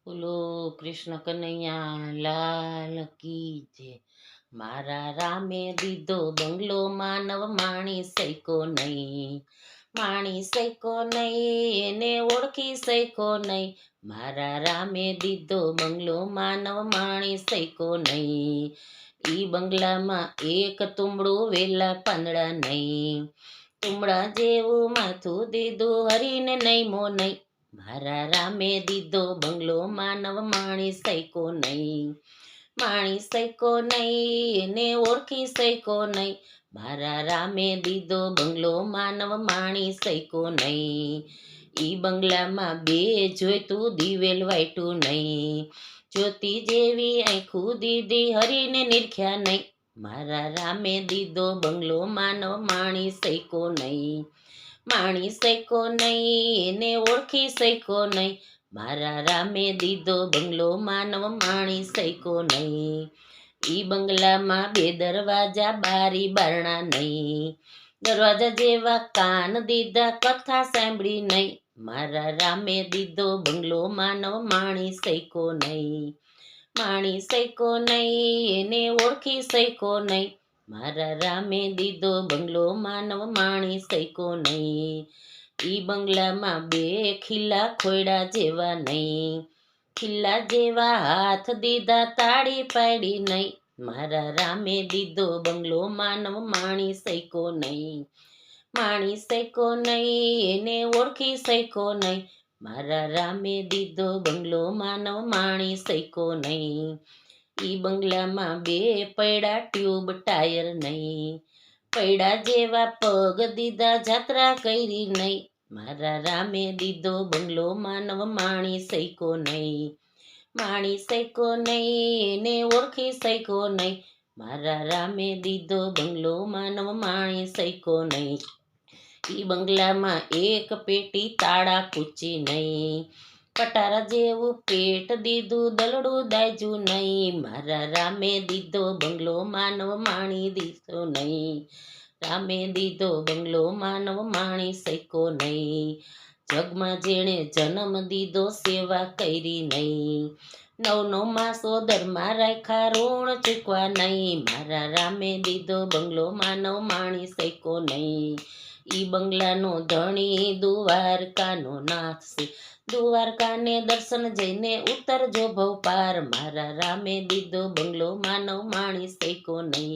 બોલો કૃષ્ણ કનૈયા લાલ કી જય. મારા રામે દીધો બંગલો, માનવ માણી સૈકો નહીં. માણી સૈકો નહીં, એને ઓળખી સૈકો નહીં. મારા રામે દીધો બંગલો, માનવ માણી સૈકો નહીં. ઈ બંગલામાં એક તુંબડું વેલા પાંદડા નહીં. તુંબડા જેવું માથું દીધું, હરીને નહીં મો નહીં. મારા રામે દીધો બંગલો, માનવ માણી સૈકો નહીં. માણી સૈકો નહીં, એને ઓળખી સૈકો નહીં. મારા રામે દીધો બંગલો, માનવ માણી સૈકો નહીં. ઈ બંગલામાં બે જોઈતું દિવેલ વાટ્યું નહીં. જ્યોતિ જેવી આંખું દીધી, હરીને નિરખ્યા નહીં. મારા રામે દીધો બંગલો, માનવ માણી સૈકો નહીં. માણી સૈકો નહીં, એને ઓળખી સૈકો નહીં. મારા રામે દીધો બંગલો, માનવ માણી સૈકો નહીં. ઈ બંગલામાં બે દરવાજા, બારી બારણા નહીં. દરવાજા જેવા કાન દીધા, કથા સાંભળી નહીં. મારા રામે દીધો બંગલો, માનવ માણી સૈકો નહીં. માણી સૈકો નહીં, એને ઓળખી સૈકો નહીં. મારા રામે દીધો બંગલો, માનવ માણી સૈકો નહીં. ઈ બંગલામાં બે ખીલા ખોયડા જેવા નહીં. ખીલા જેવા હાથ દીધા, તાળી પાડી નહીં. મારા રામે દીધો બંગલો, માનવ માણી સૈકો નહીં. માણી સૈકો નહીં, એને ઓળખી સૈકો નહીં. મારા રામે દીધો બંગલો, માનવ માણી સૈકો નહીં. ઈ બંગલામાં બે પૈડા, ટ્યુબ ટાયર નહીં. પૈડા જેવા પગ દીધા, જાત્રા કરી નહીં. મારા રામે દીધો બંગલો, માનવ માણી સૈકો નહીં. માણી સૈકો નહીં, એને ઓળખી સૈકો નહીં. મારા રામે દીધો બંગલો, માનવ માણી સૈકો નહીં. ઈ બંગલામાં એક પેટી, તાળા કૂચી નહીં. પટારા જેવું પેટ દીધું, દલડું દાજ્યું નહીં. મારા રામે દીધો બંગલો, માનવ માણી દીધો નહીં. રામે દીધો બંગલો, માનવ માણી સૈકો નહીં. જગમાં જેણે જન્મ દીધો, સેવા કરી નહીં. નવ માસો દરમાં રાખ્યા, ઋણ ચૂકવા નહીં. મારા રામે દીધો બંગલો, માનવ માણી સૈકો નહીં. ઈ બંગલાનો ધણી દ્વારકાનો નાથ છે. દ્વારકાને દર્શન જઈને ઉતરજો ભવ પાર. મારા રામે દીધો બંગલો, માનવ માણી સૈકો નહીં.